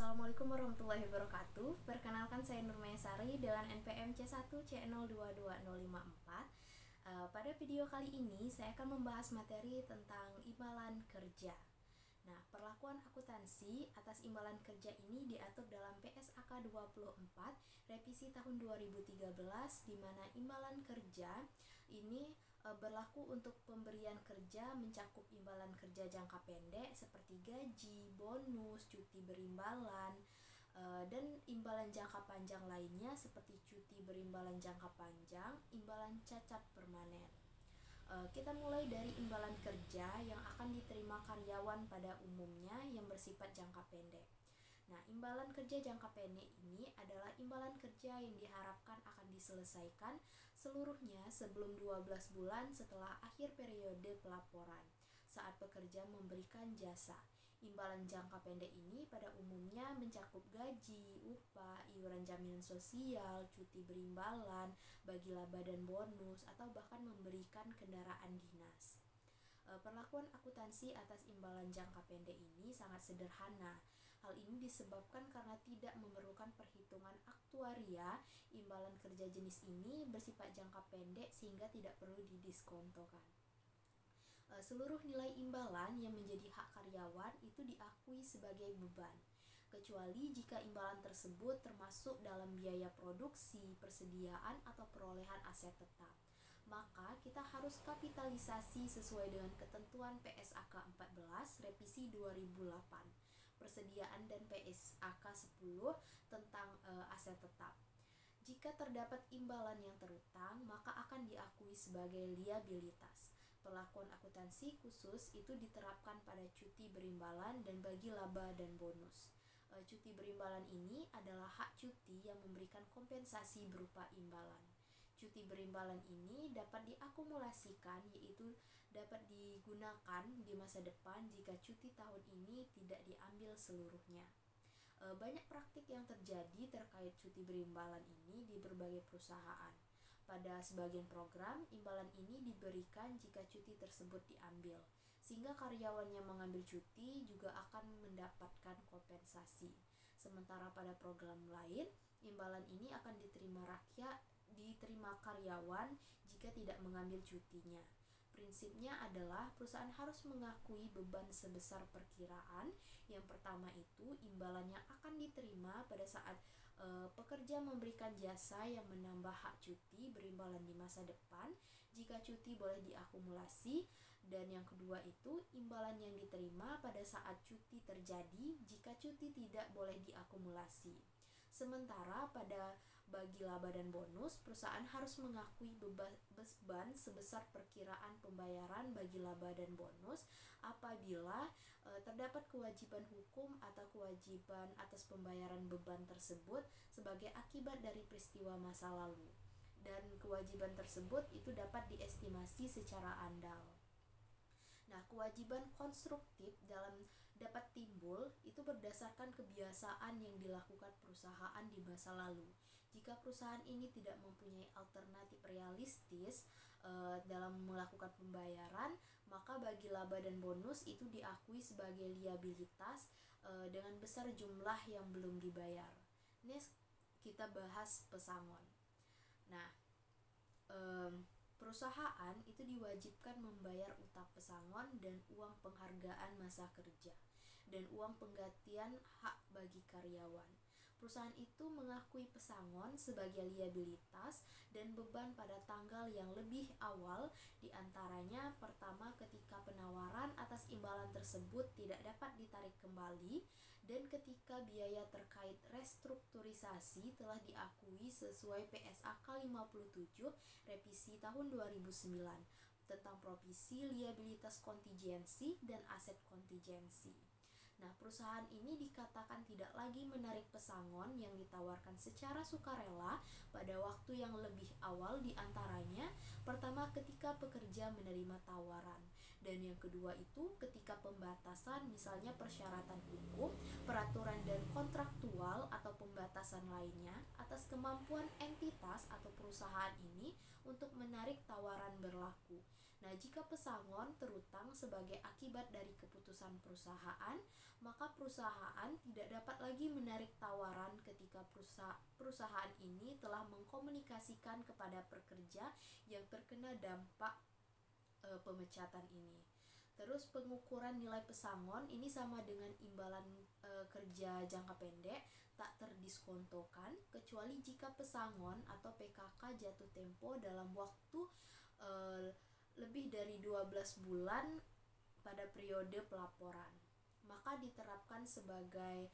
Assalamualaikum warahmatullahi wabarakatuh. Perkenalkan, saya Nurmaya Sari dengan NPM C1C022054. Pada video kali ini saya akan membahas materi tentang imbalan kerja. Nah, perlakuan akuntansi atas imbalan kerja ini diatur dalam PSAK 24 revisi tahun 2013, di mana imbalan kerja ini berlaku untuk pemberian kerja mencakup imbalan kerja jangka pendek seperti gaji, bonus, cuti berimbalan, dan imbalan jangka panjang lainnya seperti cuti berimbalan jangka panjang, imbalan cacat permanen. Kita mulai dari imbalan kerja yang akan diterima karyawan pada umumnya yang bersifat jangka pendek. Nah, imbalan kerja jangka pendek ini adalah imbalan kerja yang diharapkan akan diselesaikan seluruhnya sebelum 12 bulan setelah akhir periode pelaporan saat pekerja memberikan jasa. Imbalan jangka pendek ini pada umumnya mencakup gaji, upah, iuran jaminan sosial, cuti berimbalan, bagi laba dan bonus, atau bahkan memberikan kendaraan dinas. Perlakuan akuntansi atas imbalan jangka pendek ini sangat sederhana. Hal ini disebabkan karena tidak memerlukan perhitungan aktuaria. Imbalan kerja jenis ini bersifat jangka pendek sehingga tidak perlu didiskontokan. Seluruh nilai imbalan yang menjadi hak karyawan itu diakui sebagai beban, kecuali jika imbalan tersebut termasuk dalam biaya produksi, persediaan, atau perolehan aset tetap. Maka kita harus kapitalisasi sesuai dengan ketentuan PSAK 14 revisi 2008, persediaan, dan PSAK 10 tentang aset tetap. Jika terdapat imbalan yang terutang, maka akan diakui sebagai liabilitas. Perlakuan akuntansi khusus itu diterapkan pada cuti berimbalan dan bagi laba dan bonus. Cuti berimbalan ini adalah hak cuti yang memberikan kompensasi berupa imbalan. Cuti berimbalan ini dapat diakumulasikan, yaitu dapat digunakan di masa depan jika cuti tahun ini tidak diambil seluruhnya. Banyak praktik yang terjadi terkait cuti berimbalan ini di berbagai perusahaan. Pada sebagian program, imbalan ini diberikan jika cuti tersebut diambil, sehingga karyawan yang mengambil cuti juga akan mendapatkan kompensasi. Sementara pada program lain, imbalan ini akan diterima karyawan jika tidak mengambil cutinya. Prinsipnya adalah perusahaan harus mengakui beban sebesar perkiraan. Yang pertama itu imbalan yang akan diterima pada saat pekerja memberikan jasa yang menambah hak cuti berimbalan di masa depan jika cuti boleh diakumulasi, dan yang kedua itu imbalan yang diterima pada saat cuti terjadi jika cuti tidak boleh diakumulasi. Sementara pada bagi laba dan bonus, perusahaan harus mengakui beban sebesar perkiraan pembayaran bagi laba dan bonus apabila terdapat kewajiban hukum atau kewajiban atas pembayaran beban tersebut sebagai akibat dari peristiwa masa lalu, dan kewajiban tersebut itu dapat diestimasi secara andal. Nah, kewajiban konstruktif dapat timbul itu berdasarkan kebiasaan yang dilakukan perusahaan di masa lalu. Jika perusahaan ini tidak mempunyai alternatif realistis dalam melakukan pembayaran, maka bagi laba dan bonus itu diakui sebagai liabilitas dengan besar jumlah yang belum dibayar. Ini kita bahas pesangon. Nah, perusahaan itu diwajibkan membayar utang pesangon dan uang penghargaan masa kerja dan uang penggantian hak bagi karyawan. Perusahaan itu mengakui pesangon sebagai liabilitas dan beban pada tanggal yang lebih awal, diantaranya pertama ketika penawaran atas imbalan tersebut tidak dapat ditarik kembali, dan ketika biaya terkait restrukturisasi telah diakui sesuai PSAK 57 revisi tahun 2009 tentang provisi liabilitas kontingensi dan aset kontingensi. Nah, perusahaan ini dikatakan tidak lagi menarik pesangon yang ditawarkan secara sukarela pada waktu yang lebih awal, diantaranya pertama ketika pekerja menerima tawaran, dan yang kedua itu ketika pembatasan, misalnya persyaratan hukum, peraturan dan kontraktual atau pembatasan lainnya atas kemampuan entitas atau perusahaan ini untuk menarik tawaran berlaku. Nah, jika pesangon terutang sebagai akibat dari keputusan perusahaan, maka perusahaan tidak dapat lagi menarik tawaran ketika perusahaan ini telah mengkomunikasikan kepada pekerja yang terkena dampak pemecatan ini. Terus pengukuran nilai pesangon ini sama dengan imbalan kerja jangka pendek, tak terdiskontokan kecuali jika pesangon atau PKK jatuh tempo dalam waktu lebih dari 12 bulan pada periode pelaporan. Maka diterapkan sebagai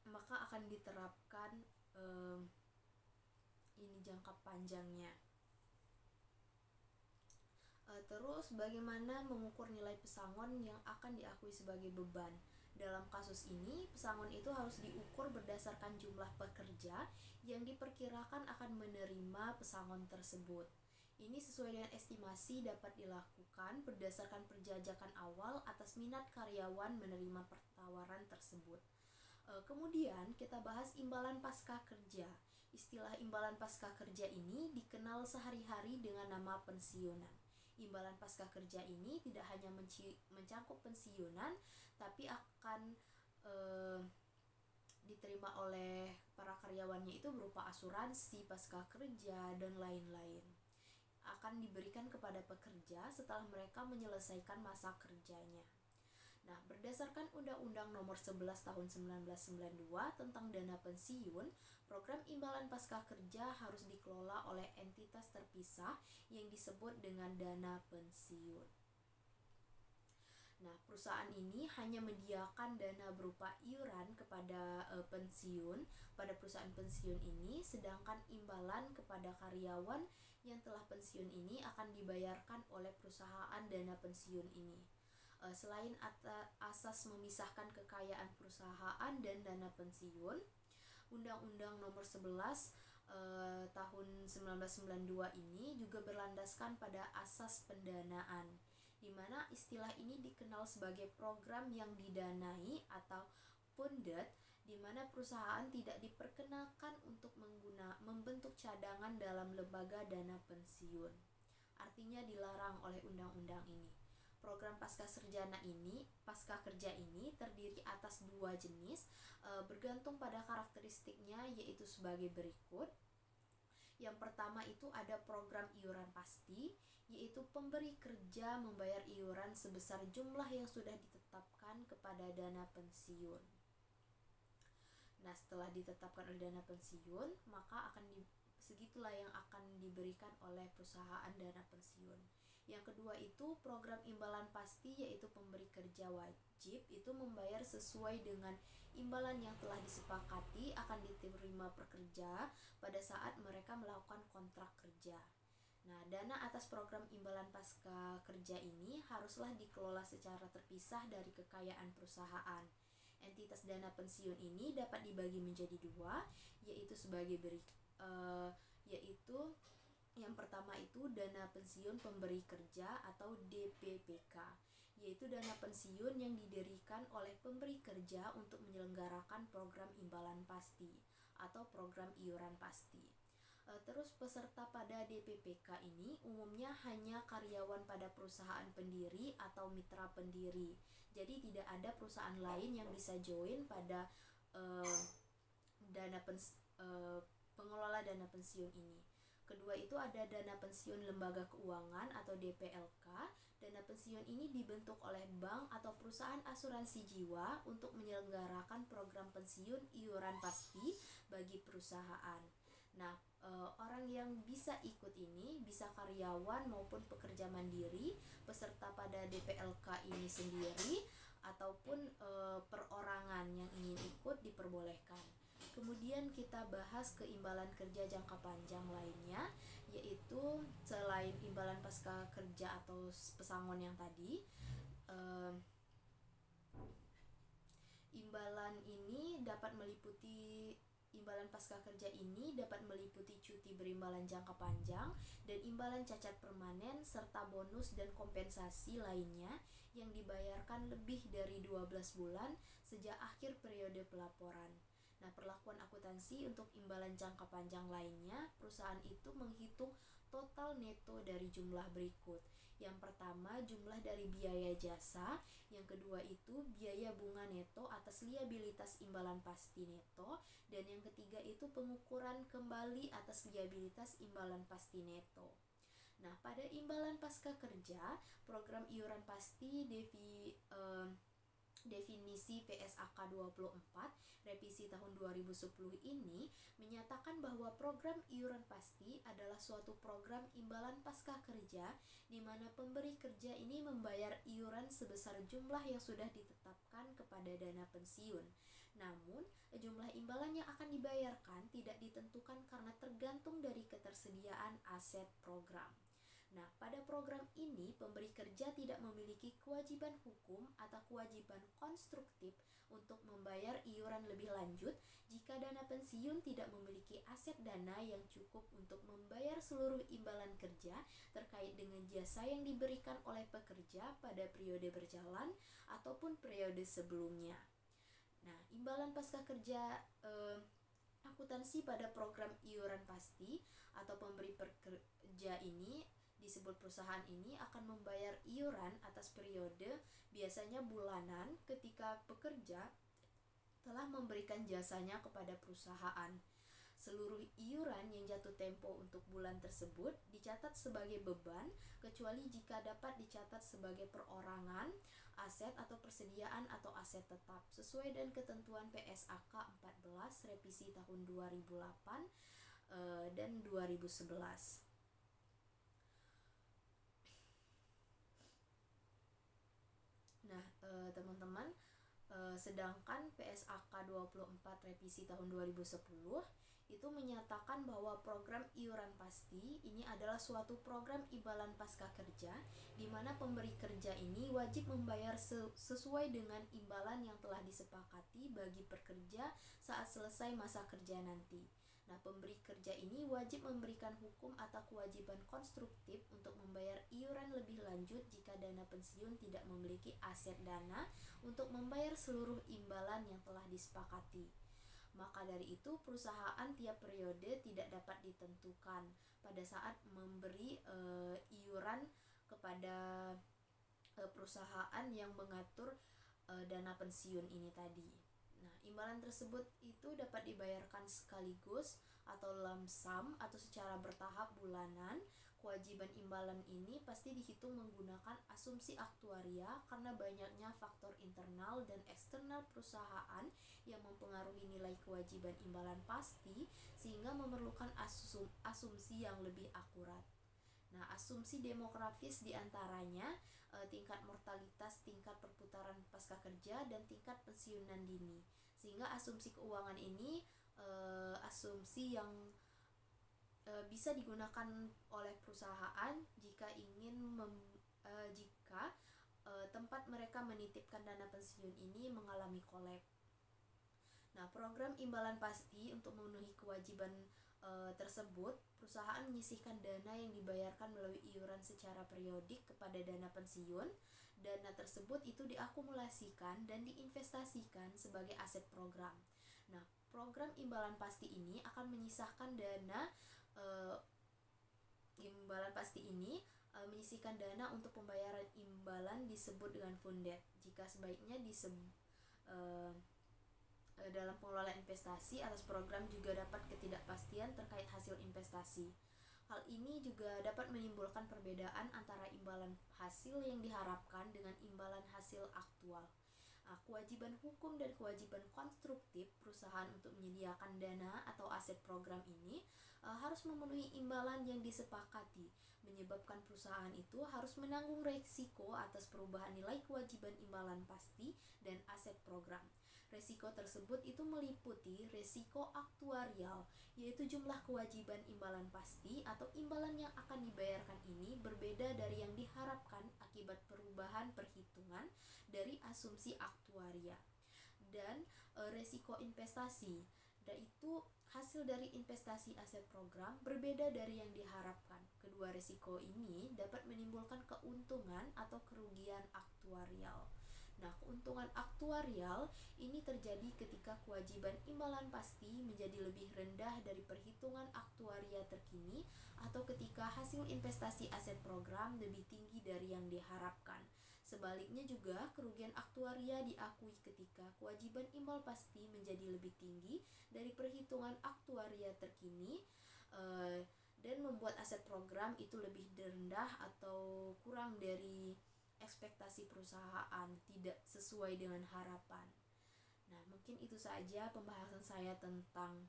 maka akan diterapkan ini jangka panjangnya. Terus bagaimana mengukur nilai pesangon yang akan diakui sebagai beban? Dalam kasus ini, pesangon itu harus diukur berdasarkan jumlah pekerja yang diperkirakan akan menerima pesangon tersebut. Ini sesuai dengan estimasi dapat dilakukan berdasarkan perjajakan awal atas minat karyawan menerima tawaran tersebut. Kemudian kita bahas imbalan pasca kerja. Istilah imbalan pasca kerja ini dikenal sehari-hari dengan nama pensiunan. Imbalan pasca kerja ini tidak hanya mencakup pensiunan, tapi akan diterima oleh para karyawannya itu berupa asuransi pasca kerja dan lain-lain. Akan diberikan kepada pekerja setelah mereka menyelesaikan masa kerjanya. Nah, berdasarkan Undang-Undang Nomor 11 Tahun 1992 tentang dana pensiun, program imbalan pasca kerja harus dikelola oleh entitas terpisah yang disebut dengan dana pensiun. Nah, perusahaan ini hanya menyediakan dana berupa iuran kepada pensiun pada perusahaan pensiun ini, sedangkan imbalan kepada karyawan yang telah pensiun ini akan dibayarkan oleh perusahaan dana pensiun ini. Selain asas memisahkan kekayaan perusahaan dan dana pensiun, Undang-Undang Nomor 11 Tahun 1992 ini juga berlandaskan pada asas pendanaan, di mana istilah ini dikenal sebagai program yang didanai atau funded, di mana perusahaan tidak diperkenalkan untuk membentuk cadangan dalam lembaga dana pensiun. Artinya dilarang oleh undang-undang ini. Program pasca kerja ini terdiri atas dua jenis, bergantung pada karakteristiknya, yaitu sebagai berikut. Yang pertama itu ada program iuran pasti, yaitu pemberi kerja membayar iuran sebesar jumlah yang sudah ditetapkan kepada dana pensiun. Nah, setelah ditetapkan oleh dana pensiun, maka segitulah yang akan diberikan oleh perusahaan dana pensiun. Yang kedua itu program imbalan pasti, yaitu pemberi kerja wajib itu membayar sesuai dengan imbalan yang telah disepakati akan diterima pekerja pada saat mereka melakukan kontrak kerja. Nah, dana atas program imbalan pasca kerja ini haruslah dikelola secara terpisah dari kekayaan perusahaan. Entitas dana pensiun ini dapat dibagi menjadi dua, yaitu yang pertama itu dana pensiun pemberi kerja atau DPPK, yaitu dana pensiun yang didirikan oleh pemberi kerja untuk menyelenggarakan program imbalan pasti atau program iuran pasti. Terus peserta pada DPPK ini umumnya hanya karyawan pada perusahaan pendiri atau mitra pendiri. Jadi tidak ada perusahaan lain yang bisa join pada pengelola dana pensiun ini. Kedua itu ada dana pensiun lembaga keuangan atau DPLK. Dana pensiun ini dibentuk oleh bank atau perusahaan asuransi jiwa untuk menyelenggarakan program pensiun iuran pasti bagi perusahaan. Nah, orang yang bisa ikut ini bisa karyawan maupun pekerja mandiri, peserta pada DPLK ini sendiri, ataupun perorangan yang ingin ikut diperbolehkan. Kemudian kita bahas keimbalan kerja jangka panjang lainnya, yaitu selain imbalan pasca kerja atau pesangon yang tadi, imbalan pasca kerja ini dapat meliputi cuti berimbalan jangka panjang dan imbalan cacat permanen serta bonus dan kompensasi lainnya yang dibayarkan lebih dari 12 bulan sejak akhir periode pelaporan. Nah, perlakuan akuntansi untuk imbalan jangka panjang lainnya, perusahaan itu menghitung total neto dari jumlah berikut. Yang pertama, jumlah dari biaya jasa. Yang kedua itu biaya bunga neto atas liabilitas imbalan pasti neto. Dan yang ketiga itu pengukuran kembali atas liabilitas imbalan pasti neto. Nah, pada imbalan pasca kerja, program iuran pasti definisi PSAK 24 revisi tahun 2010 ini menyatakan bahwa program iuran pasti adalah suatu program imbalan pasca kerja di mana pemberi kerja ini membayar iuran sebesar jumlah yang sudah ditetapkan kepada dana pensiun. Namun, jumlah imbalan yang akan dibayarkan tidak ditentukan karena tergantung dari ketersediaan aset program. Nah, pada program ini, pemberi kerja tidak memiliki kewajiban hukum atau kewajiban konstruktif untuk membayar iuran lebih lanjut jika dana pensiun tidak memiliki aset dana yang cukup untuk membayar seluruh imbalan kerja terkait dengan jasa yang diberikan oleh pekerja pada periode berjalan ataupun periode sebelumnya. Nah, imbalan pasca kerja akuntansi pada program iuran pasti atau pemberi pekerja ini disebut perusahaan ini akan membayar iuran atas periode biasanya bulanan ketika pekerja telah memberikan jasanya kepada perusahaan. Seluruh iuran yang jatuh tempo untuk bulan tersebut dicatat sebagai beban kecuali jika dapat dicatat sebagai perorangan, aset atau persediaan atau aset tetap sesuai dengan ketentuan PSAK 14 revisi tahun 2008 dan 2011. Nah, teman-teman, sedangkan PSAK 24 revisi tahun 2010 itu menyatakan bahwa program iuran pasti ini adalah suatu program imbalan pasca kerja di mana pemberi kerja ini wajib membayar sesuai dengan imbalan yang telah disepakati bagi pekerja saat selesai masa kerja nanti. Nah, pemberi kerja ini wajib memberikan hukum atau kewajiban konstruktif untuk membayar iuran lebih lanjut jika dana pensiun tidak memiliki aset dana untuk membayar seluruh imbalan yang telah disepakati. Maka dari itu, perusahaan tiap periode tidak dapat ditentukan pada saat memberi iuran kepada perusahaan yang mengatur dana pensiun ini tadi. Nah, imbalan tersebut itu dapat dibayarkan sekaligus atau lump sum atau secara bertahap bulanan. Kewajiban imbalan ini pasti dihitung menggunakan asumsi aktuaria karena banyaknya faktor internal dan eksternal perusahaan yang mempengaruhi nilai kewajiban imbalan pasti sehingga memerlukan asumsi yang lebih akurat. Nah, asumsi demografis diantaranya tingkat mortalitas, tingkat perputaran pasca kerja, dan tingkat pensiunan dini. Sehingga asumsi keuangan ini asumsi yang bisa digunakan oleh perusahaan jika tempat mereka menitipkan dana pensiun ini mengalami kolab. Nah, program imbalan pasti untuk memenuhi kewajiban tersebut, perusahaan menyisihkan dana yang dibayarkan melalui iuran secara periodik kepada dana pensiun. Dana tersebut itu diakumulasikan dan diinvestasikan sebagai aset program. Nah, program imbalan pasti ini akan menyisihkan dana untuk pembayaran imbalan disebut dengan funded. Jika sebaiknya dalam pengelolaan investasi atas program juga dapat ketidakpastian terkait hasil investasi. Hal ini juga dapat menimbulkan perbedaan antara imbalan hasil yang diharapkan dengan imbalan hasil aktual. Kewajiban hukum dan kewajiban konstruktif perusahaan untuk menyediakan dana atau aset program ini harus memenuhi imbalan yang disepakati, menyebabkan perusahaan itu harus menanggung risiko atas perubahan nilai kewajiban imbalan pasti dan aset program. Risiko tersebut itu meliputi risiko aktuarial, yaitu jumlah kewajiban imbalan pasti atau imbalan yang akan dibayarkan ini berbeda dari yang diharapkan akibat perubahan perhitungan dari asumsi aktuaria. Dan risiko investasi, yaitu hasil dari investasi aset program berbeda dari yang diharapkan. Kedua risiko ini dapat menimbulkan keuntungan atau kerugian aktuarial. Nah, keuntungan aktuarial ini terjadi ketika kewajiban imbalan pasti menjadi lebih rendah dari perhitungan aktuaria terkini atau ketika hasil investasi aset program lebih tinggi dari yang diharapkan. Sebaliknya juga, kerugian aktuaria diakui ketika kewajiban imbal pasti menjadi lebih tinggi dari perhitungan aktuaria terkini dan membuat aset program itu lebih rendah atau kurang dari ekspektasi perusahaan, tidak sesuai dengan harapan. Nah, mungkin itu saja pembahasan saya tentang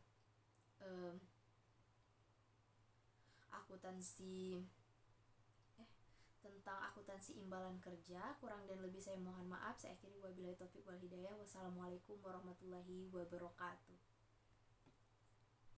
akuntansi imbalan kerja. Kurang dan lebih saya mohon maaf. Saya akhiri wabillahi taufik wal hidayah. Wassalamualaikum warahmatullahi wabarakatuh.